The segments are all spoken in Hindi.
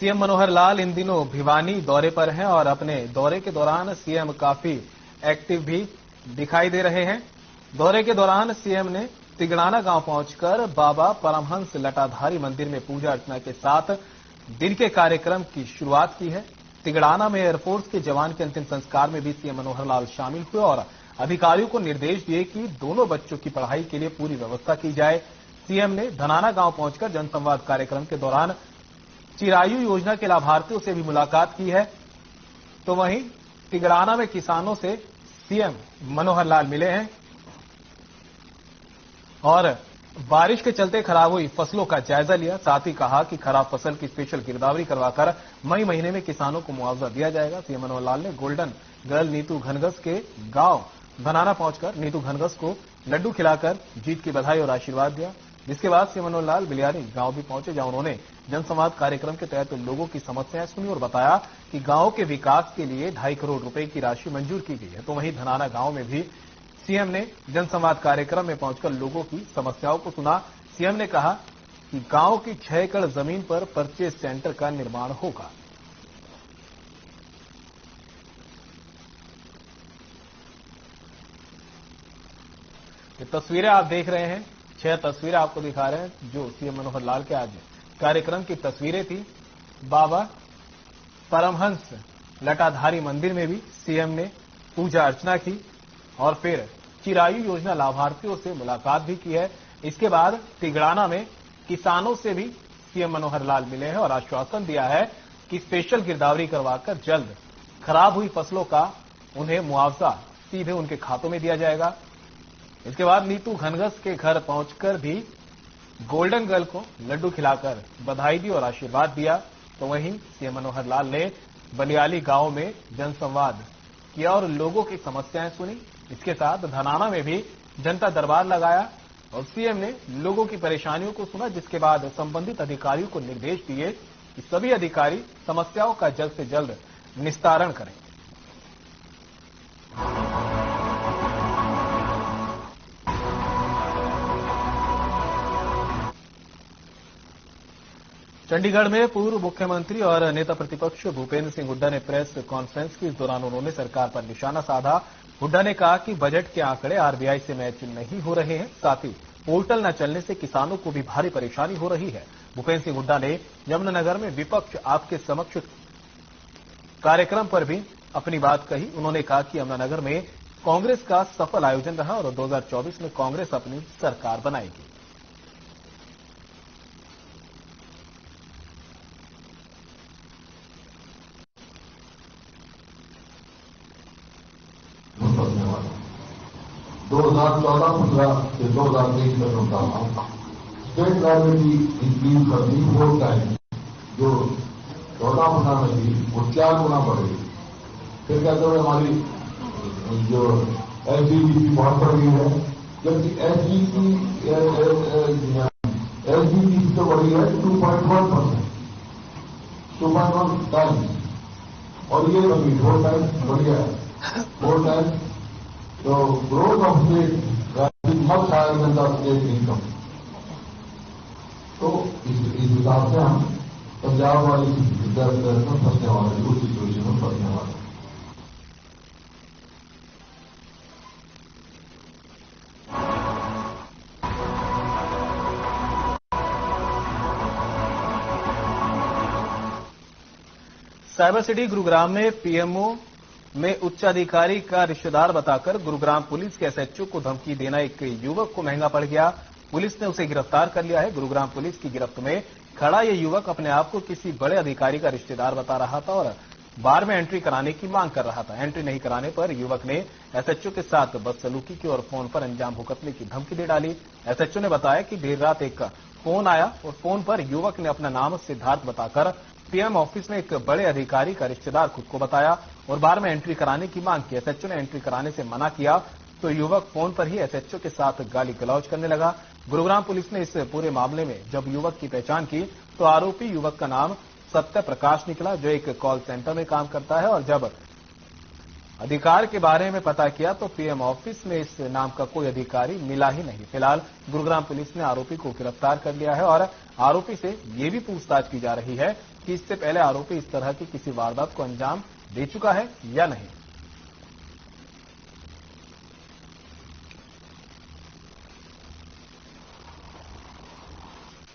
सीएम मनोहर लाल इन दिनों भिवानी दौरे पर हैं और अपने दौरे के दौरान सीएम काफी एक्टिव भी दिखाई दे रहे हैं। दौरे के दौरान सीएम ने तिगड़ाना गांव पहुंचकर बाबा परमहंस लटाधारी मंदिर में पूजा अर्चना के साथ दिन के कार्यक्रम की शुरुआत की है। तिगड़ाना में एयरफोर्स के जवान के अंतिम संस्कार में भी सीएम मनोहर लाल शामिल हुए और अधिकारियों को निर्देश दिए कि दोनों बच्चों की पढ़ाई के लिए पूरी व्यवस्था की जाए। सीएम ने धनाना गांव पहुंचकर जनसंवाद कार्यक्रम के दौरान चिरायु योजना के लाभार्थियों से भी मुलाकात की है। तो वहीं तिगड़ाना में किसानों से सीएम मनोहर लाल मिले हैं और बारिश के चलते खराब हुई फसलों का जायजा लिया। साथ ही कहा कि खराब फसल की स्पेशल गिरदावरी करवाकर मई महीने में किसानों को मुआवजा दिया जाएगा। सीएम मनोहर लाल ने गोल्डन गर्ल नीतू घनघस के गांव धनाना पहुंचकर नीतू घनघस को लड्डू खिलाकर जीत की बधाई और आशीर्वाद दिया। जिसके बाद सीएम मनोहर लाल बिलियारी गांव भी पहुंचे, जहां उन्होंने जनसंवाद कार्यक्रम के तहत लोगों की समस्याएं सुनी और बताया कि गांव के विकास के लिए 2.5 करोड़ रुपए की राशि मंजूर की गई है। तो वहीं धनाना गांव में भी सीएम ने जनसंवाद कार्यक्रम में पहुंचकर लोगों की समस्याओं को सुना। सीएम ने कहा कि गांव की 6 एकड़ जमीन पर परचेज सेंटर का निर्माण होगा। ये तस्वीरें आप देख रहे हैं, 6 तस्वीरें आपको दिखा रहे हैं जो सीएम मनोहर लाल के आज कार्यक्रम की तस्वीरें थी। बाबा परमहंस लटाधारी मंदिर में भी सीएम ने पूजा अर्चना की और फिर चिरायु योजना लाभार्थियों से मुलाकात भी की है। इसके बाद तिगड़ाना में किसानों से भी सीएम मनोहर लाल मिले हैं और आश्वासन दिया है कि स्पेशल गिरदावरी करवाकर जल्द खराब हुई फसलों का उन्हें मुआवजा सीधे उनके खातों में दिया जाएगा। इसके बाद नीतू घनघस के घर पहुंचकर भी गोल्डन गर्ल को लड्डू खिलाकर बधाई दी और आशीर्वाद दिया। तो वहीं सीएम मनोहर लाल ने बलियाली गांव में जनसंवाद किया और लोगों की समस्याएं सुनी। इसके साथ धनाना में भी जनता दरबार लगाया और सीएम ने लोगों की परेशानियों को सुना, जिसके बाद संबंधित अधिकारियों को निर्देश दिए कि सभी अधिकारी समस्याओं का जल्द से जल्द निस्तारण करें। चंडीगढ़ में पूर्व मुख्यमंत्री और नेता प्रतिपक्ष भूपेंद्र सिंह हुड्डा ने प्रेस कॉन्फ्रेंस की। इस दौरान उन्होंने सरकार पर निशाना साधा। हुड्डा ने कहा कि बजट के आंकड़े आरबीआई से मैच नहीं हो रहे हैं, साथ ही पोर्टल न चलने से किसानों को भी भारी परेशानी हो रही है। भूपेंद्र सिंह हुड्डा ने यमुनानगर में विपक्ष आपके समक्ष कार्यक्रम पर भी अपनी बात कही। उन्होंने कहा कि यमुनानगर में कांग्रेस का सफल आयोजन रहा और 2024 में कांग्रेस अपनी सरकार बनाएगी। धन्यवाद। 2014-15 से 2023 तक होता था स्टेट गवर्नमेंट की इंक्रीज करनी 4 टाइम, जो 14-15 में थी वो 4 गुना बढ़ेगी। फिर कहते हुए हमारी जो एसजीपी बहुत बढ़ गई है, जबकि एसजीपी तो बढ़ी है 2.1%, 2.1 टाइम, और ये अभी 4 टाइम बढ़िया है, 4 टाइम। तो growth of state much higher than the state income. तो इस हिसाब से हम पंजाब वाली फंसने वाले उस सिचुएशन में फंसने वाले। साइबर सिटी गुरुग्राम में पीएमओ में उच्चाधिकारी का रिश्तेदार बताकर गुरुग्राम पुलिस के एसएचओ को धमकी देना एक युवक को महंगा पड़ गया। पुलिस ने उसे गिरफ्तार कर लिया है। गुरुग्राम पुलिस की गिरफ्त में खड़ा यह युवक अपने आप को किसी बड़े अधिकारी का रिश्तेदार बता रहा था और बार में एंट्री कराने की मांग कर रहा था। एंट्री नहीं कराने पर युवक ने एसएचओ के साथ बदसलूकी की और फोन पर अंजाम भुगतने की धमकी दे डाली। एसएचओ ने बताया कि देर रात एक फोन आया और फोन पर युवक ने अपना नाम सिद्धार्थ बताकर पीएम ऑफिस में एक बड़े अधिकारी का रिश्तेदार खुद को बताया और बार में एंट्री कराने की मांग की। एसएचओ ने एंट्री कराने से मना किया तो युवक फोन पर ही एसएचओ के साथ गाली गलौज करने लगा। गुरुग्राम पुलिस ने इस पूरे मामले में जब युवक की पहचान की तो आरोपी युवक का नाम सत्य प्रकाश निकला, जो एक कॉल सेंटर में काम करता है। और जब अधिकार के बारे में पता किया तो पीएम ऑफिस में इस नाम का कोई अधिकारी मिला ही नहीं। फिलहाल गुरुग्राम पुलिस ने आरोपी को गिरफ्तार कर लिया है और आरोपी से ये भी पूछताछ की जा रही है कि इससे पहले आरोपी इस तरह की किसी वारदात को अंजाम दे चुका है या नहीं।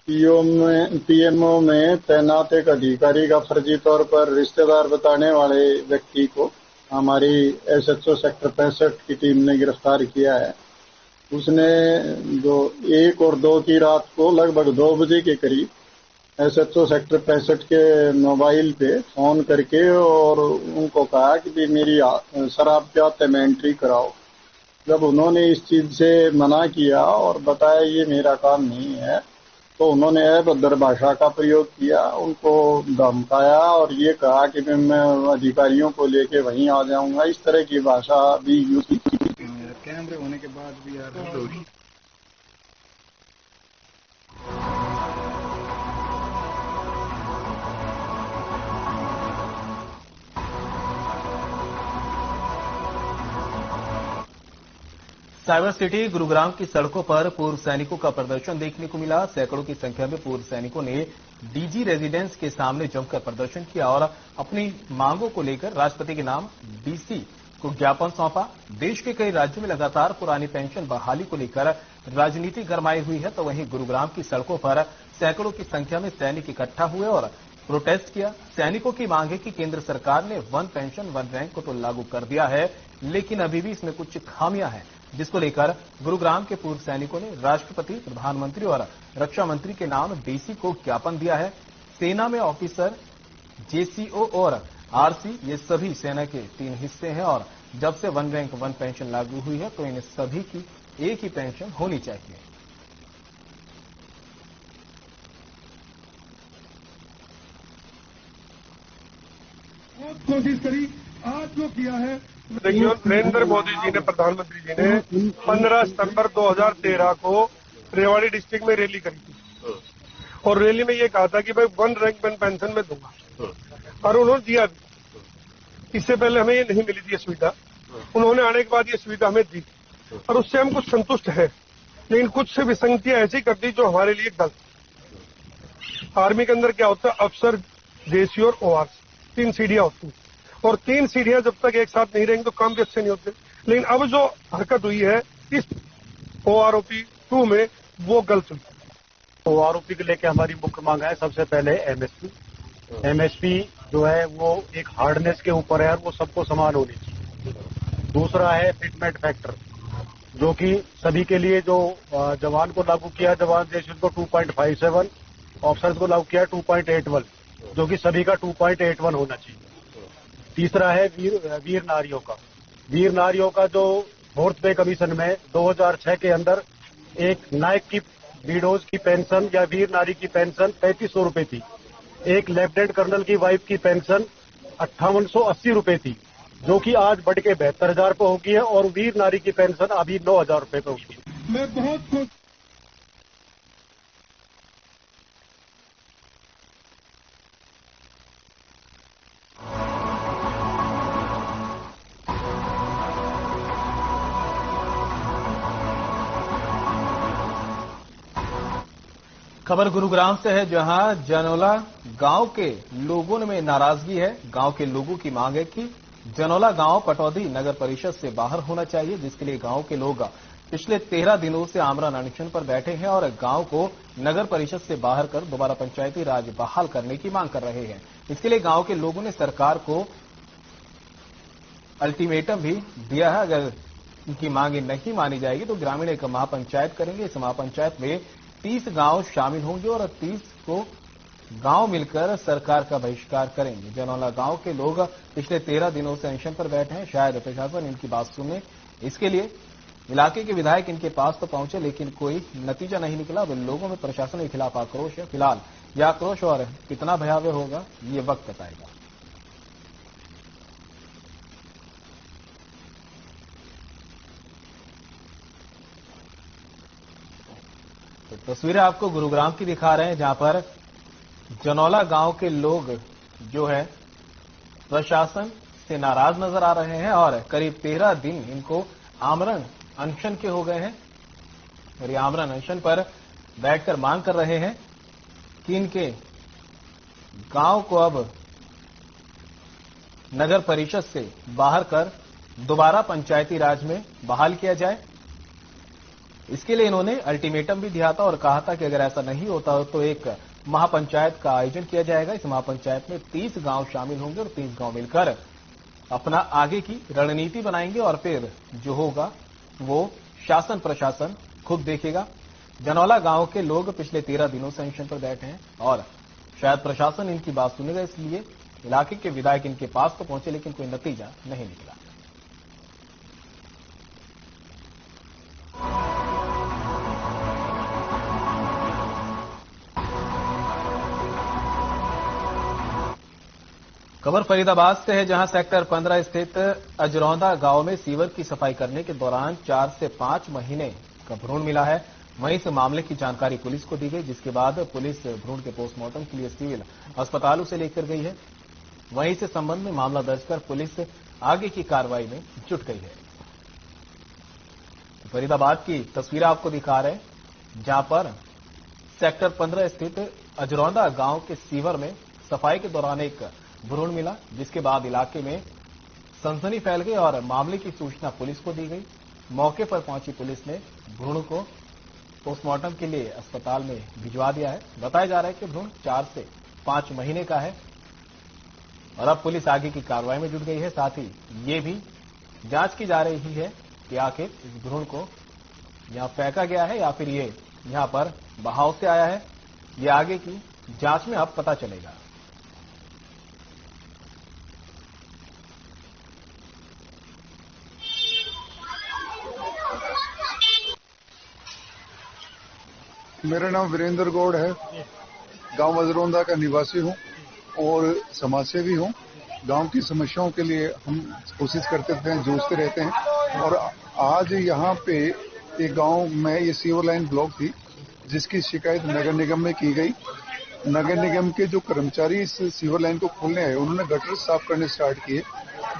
पीएमओ में तैनात एक अधिकारी का फर्जी तौर पर रिश्तेदार बताने वाले व्यक्ति को हमारी एसएचओ सेक्टर 65 की टीम ने गिरफ्तार किया है। उसने जो 1 और 2 की रात को लगभग 2 बजे के करीब एसएचओ सेक्टर 65 के मोबाइल पे फोन करके और उनको कहा कि भी मेरी शराब के आते में एंट्री कराओ। जब उन्होंने इस चीज से मना किया और बताया ये मेरा काम नहीं है, तो उन्होंने अभद्र भाषा का प्रयोग किया, उनको धमकाया और ये कहा कि मैं अधिकारियों को लेके वहीं आ जाऊंगा। इस तरह की भाषा भी यूज की। कैमरे होने के बाद भी यार साइबर सिटी गुरुग्राम की सड़कों पर पूर्व सैनिकों का प्रदर्शन देखने को मिला। सैकड़ों की संख्या में पूर्व सैनिकों ने डीजी रेजिडेंस के सामने जमकर प्रदर्शन किया और अपनी मांगों को लेकर राष्ट्रपति के नाम डीसी को ज्ञापन सौंपा। देश के कई राज्यों में लगातार पुरानी पेंशन बहाली को लेकर राजनीति गरमाई हुई है, तो वहीं गुरुग्राम की सड़कों पर सैकड़ों की संख्या में सैनिक इकट्ठा हुए और प्रोटेस्ट किया। सैनिकों की मांग है कि केंद्र सरकार ने वन पेंशन वन रैंक को तो लागू कर दिया है, लेकिन अभी भी इसमें कुछ खामियां हैं, जिसको लेकर गुरुग्राम के पूर्व सैनिकों ने राष्ट्रपति, प्रधानमंत्री और रक्षा मंत्री के नाम डीसी को ज्ञापन दिया है। सेना में ऑफिसर, जेसीओ और आरसी ये सभी सेना के 3 हिस्से हैं और जब से वन रैंक वन पेंशन लागू हुई है तो इन सभी की एक ही पेंशन होनी चाहिए। कोशिश करी, आज जो किया है देखिए, नरेंद्र मोदी जी ने, प्रधानमंत्री जी ने 15 सितंबर 2013 को रेवाड़ी डिस्ट्रिक्ट में रैली करी थी और रैली में ये कहा था कि भाई वन रैंक वन पेंशन में दूंगा और उन्होंने दिया भी। इससे पहले हमें ये नहीं मिली थी ये सुविधा, उन्होंने आने के बाद ये सुविधा हमें दी और उससे हम कुछ संतुष्ट है, लेकिन कुछ विसंगतियां ऐसी कर दी जो हमारे लिए गलत। आर्मी के अंदर क्या होता है, अफसर, जेसी और ओआरसी 3 सीढ़ियां होती हैं और 3 सीढ़ियां जब तक एक साथ नहीं रहेंगी तो काम भी अच्छे नहीं होते। लेकिन अब जो हरकत हुई है इस ओआरओपी 2 में वो गलत हुई। ओआरओपी को लेकर हमारी मुख्य मांग है, सबसे पहले एमएसपी जो है वो एक हार्डनेस के ऊपर है और वो सबको समान होनी चाहिए। दूसरा है फिटमेंट फैक्टर, जो कि सभी के लिए, जो जवान को लागू किया जवान जेशन को 2.57, ऑफिसर्स को लागू किया 2.81, जो कि सभी का 2.81 होना चाहिए। तीसरा है वीर नारियों का जो 4th पे कमीशन में 2006 के अंदर एक नायक की विडोज की पेंशन या वीर नारी की पेंशन 3500 रुपए थी, एक लेफ्टिनेंट कर्नल की वाइफ की पेंशन 5880 रुपए थी, जो कि आज बढ़ के 72,000 पे हो गई है और वीर नारी की पेंशन अभी 9,000 रुपए पे होगी। मैं बहुत खुश खबर गुरुग्राम से है, जहां जनोला गांव के लोगों में नाराजगी है। गांव के लोगों की मांग है कि जनोला गांव पटौदी नगर परिषद से बाहर होना चाहिए, जिसके लिए गांव के लोग पिछले 13 दिनों से आमरण अनशन पर बैठे हैं और गांव को नगर परिषद से बाहर कर दोबारा पंचायती राज बहाल करने की मांग कर रहे हैं। इसके लिए गांव के लोगों ने सरकार को अल्टीमेटम भी दिया है, अगर उनकी मांगे नहीं मानी जाएगी तो ग्रामीण एक महापंचायत करेंगे। इस महापंचायत में 30 गांव शामिल होंगे और 30 को गांव मिलकर सरकार का बहिष्कार करेंगे। जनौला गांव के लोग पिछले 13 दिनों से अनशन पर बैठे हैं। शायद प्रशासन इनकी बात सुने, इसके लिए इलाके के विधायक इनके पास तो पहुंचे, लेकिन कोई नतीजा नहीं निकला। अब लोगों में प्रशासन के खिलाफ आक्रोश है। फिलहाल यह आक्रोश और कितना भयावह होगा ये वक्त बताएगा। तो तस्वीरें आपको गुरुग्राम की दिखा रहे हैं, जहां पर जनौला गांव के लोग जो है प्रशासन से नाराज नजर आ रहे हैं और करीब 13 दिन इनको आमरण अनशन के हो गए हैं और ये आमरण अनशन पर बैठकर मांग कर रहे हैं कि इनके गांव को अब नगर परिषद से बाहर कर दोबारा पंचायती राज में बहाल किया जाए। इसके लिए इन्होंने अल्टीमेटम भी दिया था और कहा था कि अगर ऐसा नहीं होता तो एक महापंचायत का आयोजन किया जाएगा। इस महापंचायत में 30 गांव शामिल होंगे और 30 गांव मिलकर अपना आगे की रणनीति बनाएंगे और फिर जो होगा वो शासन प्रशासन खुद देखेगा। जनौला गांव के लोग पिछले 13 दिनों से अनशन पर बैठे हैं और शायद प्रशासन इनकी बात सुनेगा, इसलिए इलाके के विधायक इनके पास तो पहुंचे लेकिन कोई नतीजा नहीं निकला। खबर फरीदाबाद से है, जहां सेक्टर 15 स्थित अजरौंदा गांव में सीवर की सफाई करने के दौरान 4 से 5 महीने का भ्रूण मिला है। वहीं इस मामले की जानकारी पुलिस को दी गई, जिसके बाद पुलिस भ्रूण के पोस्टमार्टम के लिए सिविल अस्पताल उसे लेकर गई है। वहीं इस संबंध में मामला दर्ज कर पुलिस आगे की कार्रवाई में जुट गई है। फरीदाबाद की तस्वीर आपको दिखा रहे हैं, जहां पर सेक्टर 15 स्थित अजरौंदा गांव के सीवर में सफाई के दौरान एक भ्रूण मिला, जिसके बाद इलाके में सनसनी फैल गई और मामले की सूचना पुलिस को दी गई। मौके पर पहुंची पुलिस ने भ्रूण को पोस्टमार्टम के लिए अस्पताल में भिजवा दिया है। बताया जा रहा है कि भ्रूण 4 से 5 महीने का है और अब पुलिस आगे की कार्रवाई में जुट गई है। साथ ही ये भी जांच की जा रही है कि आखिर इस भ्रूण को यहां फेंका गया है या फिर ये यहां पर बहाव से आया है। ये आगे की जांच में अब पता चलेगा। मेरा नाम वीरेंद्र गौड़ है। गांव अजरौंदा का निवासी हूं और समाजसेवी हूं। गांव की समस्याओं के लिए हम कोशिश करते थे, जूझते रहते हैं। और आज यहां पे एक गांव में ये सीवर लाइन ब्लॉक थी, जिसकी शिकायत नगर निगम में की गई। नगर निगम के जो कर्मचारी इस सीवर लाइन को खोलने आए, उन्होंने गटर साफ करने स्टार्ट किए।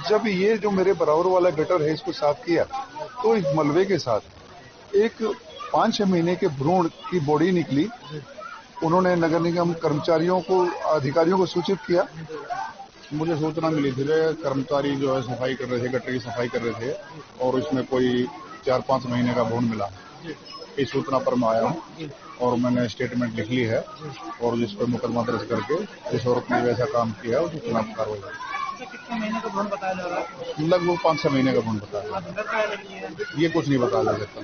जब ये जो मेरे बराबर वाला गटर है इसको साफ किया तो इस मलबे के साथ एक 5-6 महीने के भ्रूण की बॉडी निकली। उन्होंने नगर निगम कर्मचारियों को, अधिकारियों को सूचित किया। मुझे सूचना मिली थी, कर्मचारी जो है सफाई कर रहे थे, गटर की सफाई कर रहे थे और इसमें कोई 4-5 महीने का भ्रूण मिला। इस सूचना पर मैं आया हूँ और मैंने स्टेटमेंट लिख ली है और जिस पर मुकदमा दर्ज करके जिस औरत ने वैसा काम किया उसकी खिलाफ कार्रवाई। कितने महीने का भ्रूण बताया जा रहा है? लगभग 5-6 महीने का भ्रूण बताया। ये कुछ नहीं बताया जा सकता।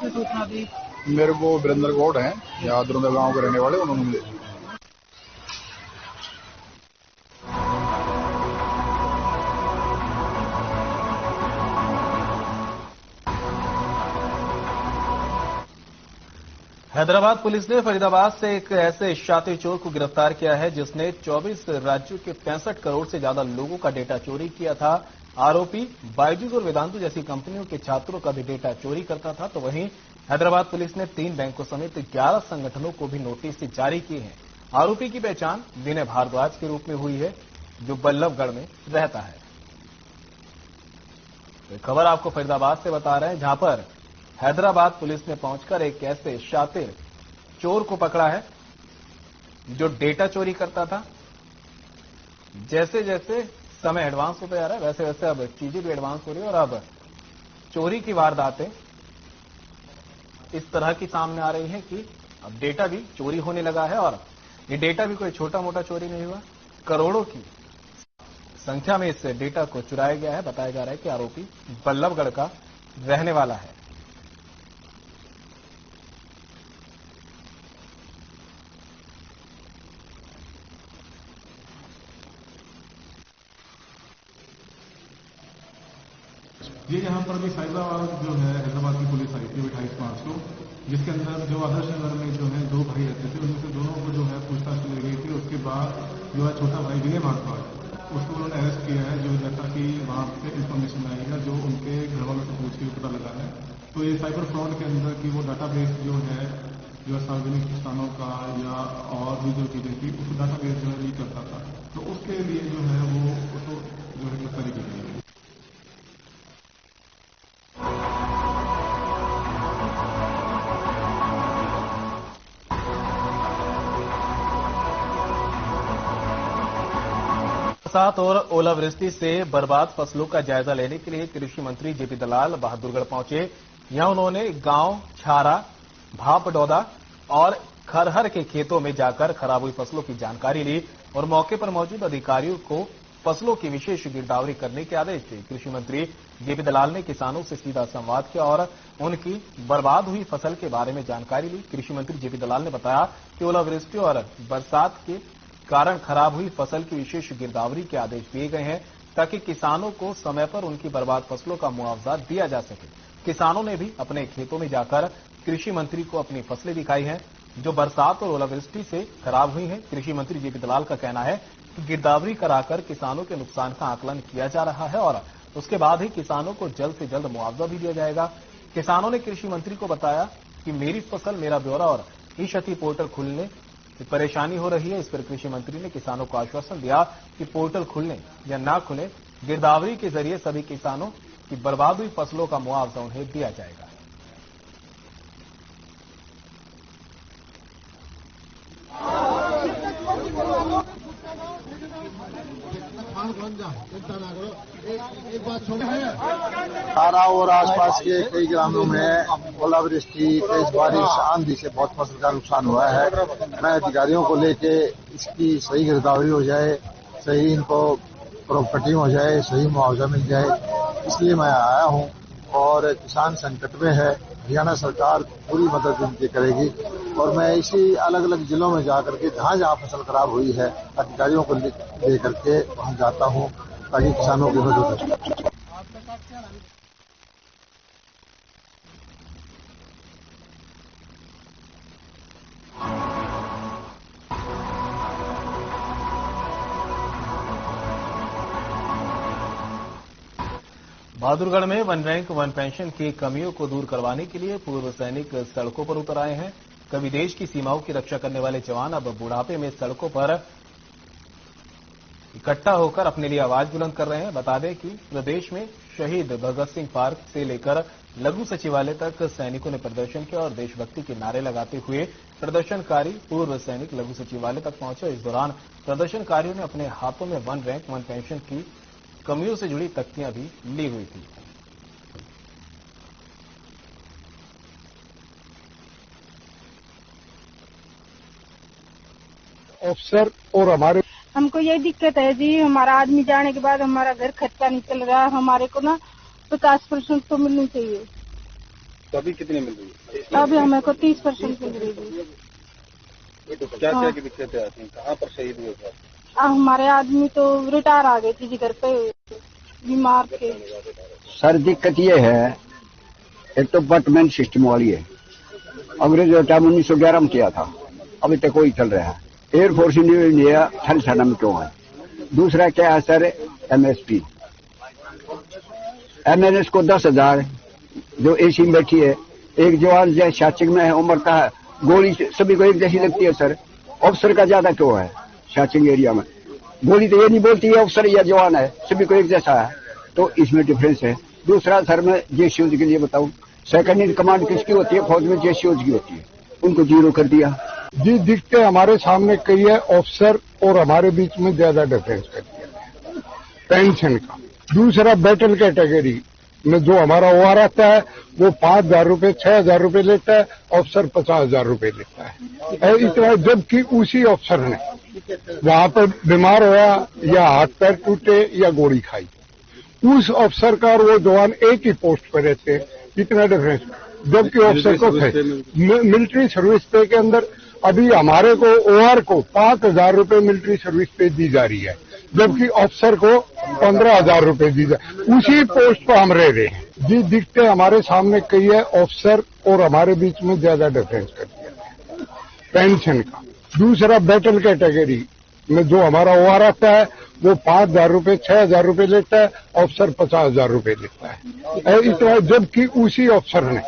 सूचना दी मेरे को वीरेंद्र गौड़ है, यहाँ अजरौंदा गांव के रहने वाले, उन्होंने मुझे। हैदराबाद पुलिस ने फरीदाबाद से एक ऐसे शातिर चोर को गिरफ्तार किया है जिसने 24 राज्यों के 65 करोड़ से ज्यादा लोगों का डेटा चोरी किया था। आरोपी बायजूस और वेदांतु जैसी कंपनियों के छात्रों का भी डेटा चोरी करता था। तो वहीं हैदराबाद पुलिस ने 3 बैंकों समेत 11 संगठनों को भी नोटिस जारी किए हैं। आरोपी की पहचान विनय भारद्वाज के रूप में हुई है, जो बल्लभगढ़ में रहता है। तो खबर आपको फरीदाबाद से बता रहे हैं, जहां पर हैदराबाद पुलिस ने पहुंचकर एक ऐसे शातिर चोर को पकड़ा है जो डेटा चोरी करता था। जैसे जैसे समय एडवांस होता जा रहा है वैसे वैसे अब चीजें भी एडवांस हो रही है और अब चोरी की वारदातें इस तरह की सामने आ रही हैं कि अब डेटा भी चोरी होने लगा है। और ये डेटा भी कोई छोटा मोटा चोरी नहीं हुआ, करोड़ों की संख्या में इस डेटा को चुराया गया है। बताया जा रहा है कि आरोपी बल्लभगढ़ का रहने वाला है। ये यहाँ पर भी साइबराबाद जो है हैदराबाद की पुलिस आई थी 28 मार्च को, जिसके अंदर जो आदर्श नगर में जो है 2 भाई रहते थे, उनमें से दोनों को जो है पूछताछ की गई थी। उसके बाद जो है छोटा भाई विनय भारद्वाज, उसको उन्होंने अरेस्ट किया है। जो जैसा कि वहाँ पे इंफॉर्मेशन आएगा जो उनके घर वालों से पूछ के पता लगा है। तो ये साइबर फ्रॉड के अंदर की वो डाटाबेस जो है सार्वजनिक स्थानों का या और भी जो चीजें थी उस डाटाबेस जो है लीक करता था। तो उसके लिए जो है वो उसको जो है गिरफ्तारी की गई है। बरसात और ओलावृष्टि से बर्बाद फसलों का जायजा लेने के लिए कृषि मंत्री जेपी दलाल बहादुरगढ़ पहुंचे। यहां उन्होंने गांव छारा, भापडौदा और खरहर के खेतों में जाकर खराब हुई फसलों की जानकारी ली और मौके पर मौजूद अधिकारियों को फसलों की विशेष गिरदावरी करने के आदेश दिए। कृषि मंत्री जेपी दलाल ने किसानों से सीधा संवाद किया और उनकी बर्बाद हुई फसल के बारे में जानकारी ली। कृषि मंत्री जेपी दलाल ने बताया कि ओलावृष्टि और बरसात के कारण खराब हुई फसल की विशेष गिरदावरी के आदेश दिए गए हैं ताकि किसानों को समय पर उनकी बर्बाद फसलों का मुआवजा दिया जा सके। किसानों ने भी अपने खेतों में जाकर कृषि मंत्री को अपनी फसलें दिखाई हैं जो बरसात और ओलावृष्टि से खराब हुई हैं। कृषि मंत्री जेपी दलाल का कहना है कि गिरदावरी कराकर किसानों के नुकसान का आकलन किया जा रहा है और उसके बाद ही किसानों को जल्द से जल्द मुआवजा भी दिया जाएगा। किसानों ने कृषि मंत्री को बताया कि मेरी फसल मेरा ब्यौरा और ई-क्षति पोर्टल खुलने से परेशानी हो रही है। इस पर कृषि मंत्री ने किसानों को आश्वासन दिया कि पोर्टल खुलने या ना खुले, गिरदावरी के जरिए सभी किसानों की बर्बाद हुई फसलों का मुआवजा उन्हें दिया जाएगा। तारा और आसपास के कई ग्रामों में ओलावृष्टि, तेज बारिश, आंधी से बहुत फसल का नुकसान हुआ है। मैं अधिकारियों को लेके इसकी सही गिरदावरी हो जाए, सही इनको प्रॉपर्टी हो जाए, सही मुआवजा मिल जाए, इसलिए मैं आया हूं। और किसान संकट में है, हरियाणा सरकार पूरी मदद इनकी करेगी और मैं इसी अलग अलग जिलों में जाकर के जहां जहां फसल खराब हुई है अधिकारियों को लेकर के वहां जाता हूं ताकि किसानों की मदद हो सके। बहादुरगढ़ में वन रैंक वन पेंशन की कमियों को दूर करवाने के लिए पूर्व सैनिक सड़कों पर उतर आए हैं। कभी देश की सीमाओं की रक्षा करने वाले जवान अब बुढ़ापे में सड़कों पर इकट्ठा होकर अपने लिए आवाज बुलंद कर रहे हैं। बता दें कि प्रदेश में शहीद भगत सिंह पार्क से लेकर लघु सचिवालय तक सैनिकों ने प्रदर्शन किया और देशभक्ति के नारे लगाते हुए प्रदर्शनकारी पूर्व सैनिक लघु सचिवालय तक पहुंचे। इस दौरान प्रदर्शनकारियों ने अपने हाथों में वन रैंक वन पेंशन की कमियों से जुड़ी तख्तियां भी ली हुई थी। अफसर और हमारे हमको यही दिक्कत है जी, हमारा आदमी जाने के बाद हमारा घर खर्चा नहीं चल रहा। हमारे को ना 50% तो मिलनी चाहिए। तो अभी कितनी मिल रही है? अभी हमें को 30% मिल रही है। तो क्या क्या की दिक्कतें आती हैं? कहाँ पर शहीद हुए थे? हमारे आदमी तो रिटायर आ गए थे घर पे बीमार थे। सर दिक्कत ये है, एक तो बटमैन सिस्टम वाली है। अंग्रेजों का टाइम 1911 में किया था, अभी तक वही चल रहा है। एयरफोर्स इंडिया थल सेना में क्यों है? दूसरा क्या है सर, एमएसपी एमएनएस को 10,000 जो एसी में बैठी है, एक जवान जो शाचिंग में है उम्र का है, गोली सभी को एक जैसी लगती है सर। अफसर का ज्यादा क्यों है? शाचिंग एरिया में गोली तो ये नहीं बोलती है अफसर या जवान है, सभी को एक जैसा है, तो इसमें डिफरेंस है। दूसरा सर मैं जेसीओज के लिए बताऊं, सेकंड इन कमांड किसकी होती है? फौज में जेसीओज की होती है, उनको 0 कर दिया। जी दिखते हमारे सामने कई है, अफसर और हमारे बीच में ज्यादा डिफरेंस कर दिया पेंशन का। दूसरा बैटल कैटेगरी में जो हमारा ओआर आता है वो 5,000 रुपए 6,000 रुपए लेता है, अफसर 50,000 रुपए लेता है। इतना जबकि उसी अफसर ने वहां पर बीमार हुआ या हाथ पैर टूटे या गोली खाई, उस अफसर का और वो जवान एक ही पोस्ट पर रहते हैं। इतना डिफरेंस, जबकि अफसर को मिलिट्री सर्विस पे के अंदर अभी हमारे को ओआर को 5,000 रुपए मिलिट्री सर्विस पे दी जा रही है, जबकि अफसर को 15,000 रुपए दी जा रही है। उसी पोस्ट पर हम रह रहे हैं। जी दिखते हमारे सामने कई है, अफसर और हमारे बीच में ज्यादा डिफरेंस कर दिया पेंशन का। दूसरा बैटल कैटेगरी में जो हमारा ओआर आता है वो 5,000 रुपए 6,000 रुपए लेता है, अफसर 50,000 रुपए लेता है। इतना जबकि उसी अफसर ने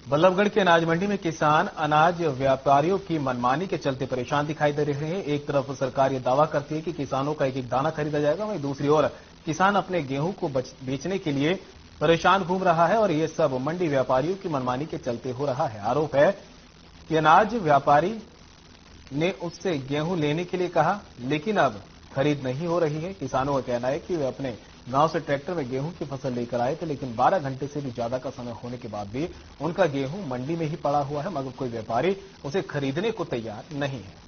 बल्लभगढ़ के अनाज मंडी में किसान अनाज व्यापारियों की मनमानी के चलते परेशान दिखाई दे रहे हैं। एक तरफ सरकार ये दावा करती है कि किसानों का एक एक दाना खरीदा जाएगा, वहीं दूसरी ओर किसान अपने गेहूं को बेचने के लिए परेशान घूम रहा है और ये सब मंडी व्यापारियों की मनमानी के चलते हो रहा है। आरोप है कि अनाज व्यापारी ने उससे गेहूं लेने के लिए कहा, लेकिन अब खरीद नहीं हो रही है। किसानों का कहना है कि वे अपने गांव से ट्रैक्टर में गेहूं की फसल लेकर आए थे, लेकिन 12 घंटे से भी ज्यादा का समय होने के बाद भी उनका गेहूं मंडी में ही पड़ा हुआ है, मगर कोई व्यापारी उसे खरीदने को तैयार नहीं है।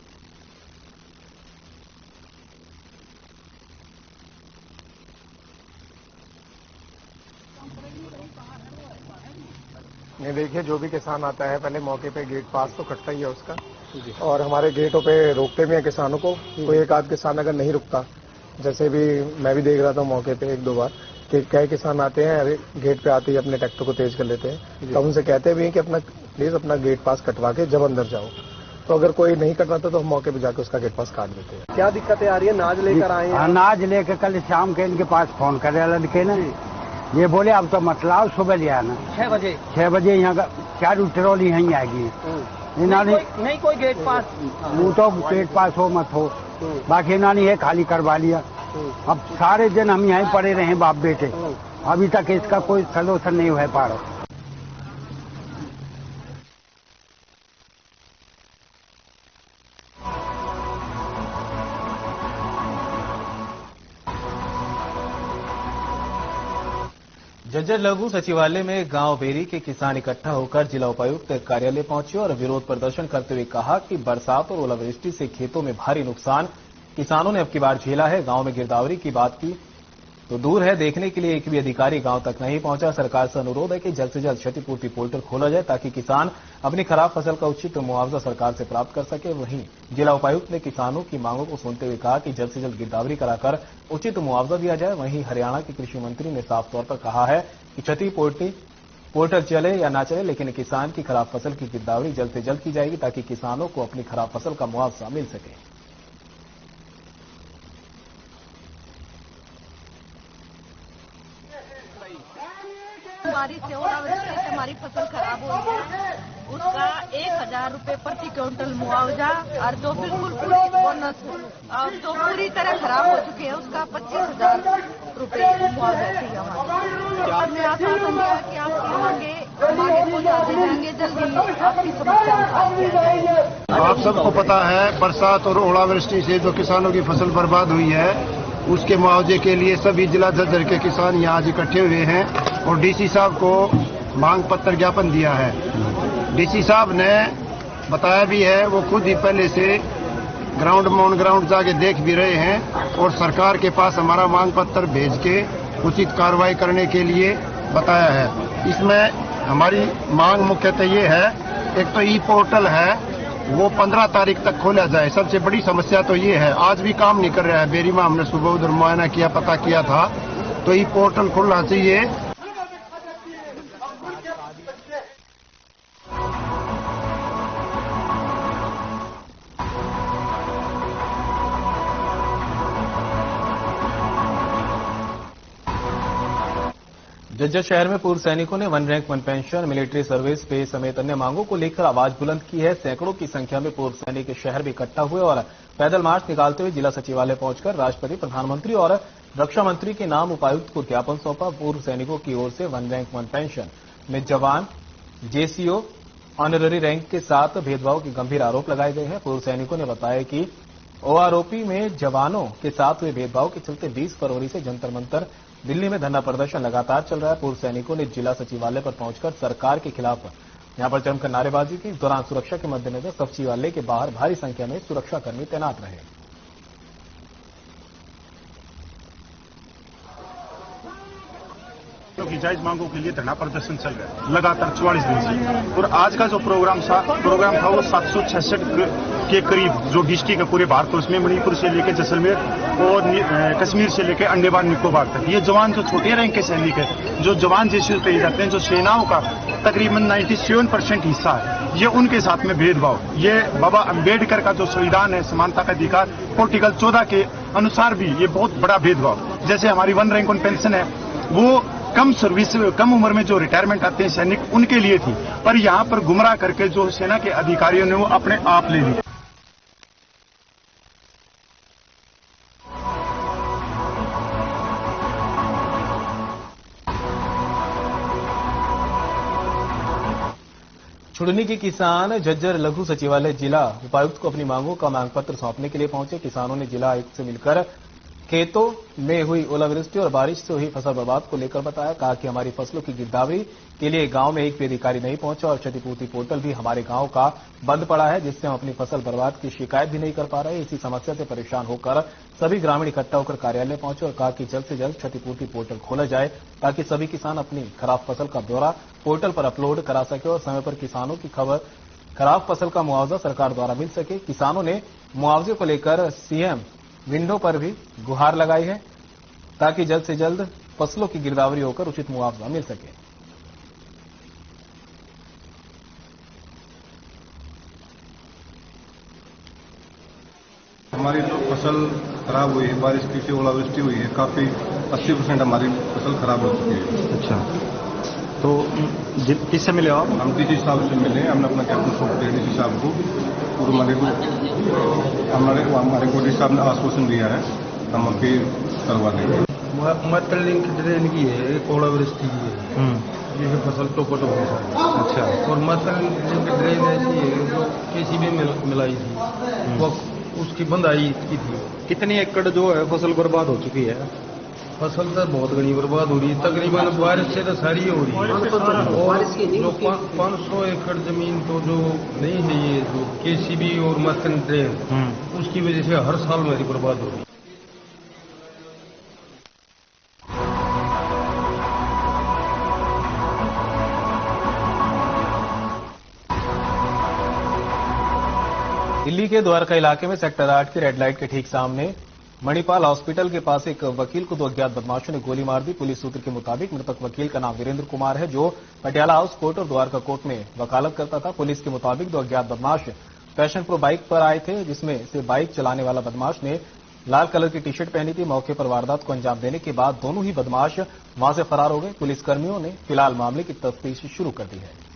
ये देखिए, जो भी किसान आता है पहले मौके पे गेट पास तो कटता ही है उसका, और हमारे गेटों पे रोकते भी हैं किसानों को। कोई एक आध किसान अगर नहीं रुकता, जैसे भी मैं भी देख रहा था मौके पे 1-2 बार कि कई किसान आते हैं गेट पे आते ही अपने ट्रैक्टर को तेज कर लेते हैं, तो उनसे कहते भी हैं कि प्लीज अपना गेट पास कटवा के जब अंदर जाओ। तो अगर कोई नहीं कटवाता तो हम मौके पे जाके उसका गेट पास काट देते हैं। क्या दिक्कतें आ रही है? अनाज लेकर आए हैं, अनाज लेकर कल शाम के इनके पास फोन करे लड़के ने, ये बोले अब तो मत लाओ, सुबह ले आना 6 बजे यहाँ का 4 ट्रॉली यहीं आएगी। नहीं कोई गेट पास, वो तो गेट पास हो मत हो, बाकी इन्होंने ये खाली करवा लिया। अब सारे दिन हम यहीं पड़े रहे बाप बेटे, अभी तक इसका कोई सलूशन नहीं हो पा रहा। झज्जर लघु सचिवालय में गांव बेरी के किसान इकट्ठा होकर जिला उपायुक्त कार्यालय पहुंचे और विरोध प्रदर्शन करते हुए कहा कि बरसात और ओलावृष्टि से खेतों में भारी नुकसान किसानों ने अब की बार झेला है। गांव में गिरदावरी की बात की तो दूर है, देखने के लिए एक भी अधिकारी गांव तक नहीं पहुंचा। सरकार से अनुरोध है कि जल्द से जल्द क्षतिपूर्ति पोर्टल खोला जाए ताकि किसान अपनी खराब फसल का उचित मुआवजा सरकार से प्राप्त कर सके। वहीं जिला उपायुक्त ने किसानों की मांगों को सुनते हुए कहा कि जल्द से जल्द गिरदावरी कराकर उचित मुआवजा दिया जाए। वहीं हरियाणा के कृषि मंत्री ने साफ तौर पर कहा है कि क्षतिपूर्ति पोर्टल चले या ना चले, लेकिन किसान की खराब फसल की गिरदावरी जल्द से जल्द की जाएगी ताकि किसानों को अपनी खराब फसल का मुआवजा मिल सके। बारिश से ओलावृष्टि से हमारी फसल खराब हुई है, उसका 1000 रुपए प्रति क्विंटल मुआवजा, और जो बिल्कुल पूरी बोनस जो पूरी तरह खराब हो चुकी है उसका 25,000 रुपए मुआवजा चाहिए हमारे। हमने आश्वासन दिया कि आपकी मांगे पहुंचा दी जाएंगे, जल्दी आपकी समस्या उठा दी जाएगी। आप सबको पता है बरसात और ओलावृष्टि से जो किसानों की फसल बर्बाद हुई है उसके मुआवजे के लिए सभी जिला झज्जर के किसान यहाँ आज इकट्ठे हुए हैं और डीसी साहब को मांग पत्र ज्ञापन दिया है। डीसी साहब ने बताया भी है, वो खुद ही पहले से ग्राउंड में ऑन ग्राउंड जाके देख भी रहे हैं और सरकार के पास हमारा मांग पत्र भेज के उचित कार्रवाई करने के लिए बताया है। इसमें हमारी मांग मुख्यतः ये है, एक तो ई पोर्टल है वो 15 तारीख तक खोला जाए। सबसे बड़ी समस्या तो ये है, आज भी काम नहीं कर रहा है। बेरी में हमने सुबह उधर मुआयना किया, पता किया था, तो ई पोर्टल खुलना चाहिए। झज्जर शहर में पूर्व सैनिकों ने 1 रैंक 1 पेंशन, मिलिट्री सर्विस पे समेत अन्य मांगों को लेकर आवाज बुलंद की है। सैकड़ों की संख्या में पूर्व सैनिक शहर में इकट्ठा हुए और पैदल मार्च निकालते हुए जिला सचिवालय पहुंचकर राष्ट्रपति, प्रधानमंत्री और रक्षा मंत्री के नाम उपायुक्त को ज्ञापन सौंपा। पूर्व सैनिकों की ओर से 1 रैंक 1 पेंशन में जवान, जेसीओ, ऑनररी रैंक के साथ भेदभाव के गंभीर आरोप लगाए गए हैं। पूर्व सैनिकों ने बताया कि ओआरओपी में जवानों के साथ हुए भेदभाव के चलते 20 फरवरी से जंतर मंतर दिल्ली में धरना प्रदर्शन लगातार चल रहा है। पूर्व सैनिकों ने जिला सचिवालय पर पहुंचकर सरकार के खिलाफ यहां पर जमकर नारेबाजी की। इस दौरान सुरक्षा के मद्देनजर सचिवालय के बाहर भारी संख्या में सुरक्षाकर्मी तैनात रहे। की जायज मांगों के लिए धरना प्रदर्शन चल रहा है लगातार 44 दिन से। और आज का जो प्रोग्राम था वो 766 के करीब जो डिस्ट्रिक्ट है पूरे भारत, उसमें मणिपुर से लेकर जैसलमेर और कश्मीर से लेकर अंडमान निकोबार तक ये जवान जो छोटे रैंक के सैनिक है, जो जवान जैसे कहे जाते हैं, जो सेनाओं का तकरीबन 97% हिस्सा है, ये उनके साथ में भेदभाव, ये बाबा अम्बेडकर का जो संविधान है समानता का अधिकार आर्टिकल 14 के अनुसार भी ये बहुत बड़ा भेदभाव। जैसे हमारी 1 रैंक 1 पेंशन है वो कम उम्र में जो रिटायरमेंट आते हैं सैनिक उनके लिए थी, पर यहाँ पर गुमराह करके जो सेना के अधिकारियों ने वो अपने आप ले ली। छुड़नी के किसान झज्जर लघु सचिवालय जिला उपायुक्त को अपनी मांगों का मांग पत्र सौंपने के लिए पहुंचे। किसानों ने जिला आयुक्त से मिलकर खेतों में हुई ओलावृष्टि और बारिश से हुई फसल बर्बाद को लेकर बताया। कहा कि हमारी फसलों की गिरदावरी के लिए गांव में एक भी अधिकारी नहीं पहुंचा और क्षतिपूर्ति पोर्टल भी हमारे गांव का बंद पड़ा है, जिससे हम अपनी फसल बर्बाद की शिकायत भी नहीं कर पा रहे। इसी समस्या से परेशान होकर सभी ग्रामीण इकट्ठा होकर कार्यालय पहुंचे और कहा कि जल्द से जल्द क्षतिपूर्ति पोर्टल खोला जाए ताकि सभी किसान अपनी खराब फसल का ब्यौरा पोर्टल पर अपलोड करा सके और समय पर किसानों की खबर खराब फसल का मुआवजा सरकार द्वारा मिल सके। किसानों ने मुआवजे को लेकर सीएम विंडो पर भी गुहार लगाई है ताकि जल्द से जल्द फसलों की गिरदावरी होकर उचित मुआवजा मिल सके। हमारी जो फसल खराब हुई है, बारिश की ओलावृष्टि हुई है, काफी 80% हमारी फसल खराब हो चुकी है। अच्छा, तो किससे मिले आप? हम डीसी साहब से मिले, हमने अपना कैप्टन सौंप दिया डीसी साहब को और हमारे को डीसी साहब ने आश्वासन दिया है हम अपील करवा देंगे। मटर लिंक ड्रेन की है, ओलावृष्टि की है, जिसमें फसल टोपट हो गई। अच्छा, और मटर लिंक ड्रेन ऐसी है जो केसीबी में मिलाई थी, वो उसकी बंदाई की थी। कितनी एकड़ जो है फसल बर्बाद हो चुकी है? फसल तो बहुत घनी बर्बाद हो रही है, तकरीबन बारिश से तो सारी हो रही है। और जो 500 एकड़ जमीन तो जो नहीं है ये जो केसीबी और मसन ड्रेन, उसकी वजह से हर साल मेरी बर्बाद हो रही है। दिल्ली के द्वारका इलाके में सेक्टर 8 की रेड लाइट के ठीक सामने मणिपाल हॉस्पिटल के पास एक वकील को 2 अज्ञात बदमाशों ने गोली मार दी। पुलिस सूत्र के मुताबिक मृतक वकील का नाम वीरेंद्र कुमार है, जो पटियाला हाउस कोर्ट और द्वारका कोर्ट में वकालत करता था। पुलिस के मुताबिक 2 अज्ञात बदमाश पैशन प्रो बाइक पर आए थे, जिसमें से बाइक चलाने वाला बदमाश ने लाल कलर की टी शर्ट पहनी थी। मौके पर वारदात को अंजाम देने के बाद दोनों ही बदमाश वहां से फरार हो गए। पुलिसकर्मियों ने फिलहाल मामले की तफ्तीश शुरू कर दी है।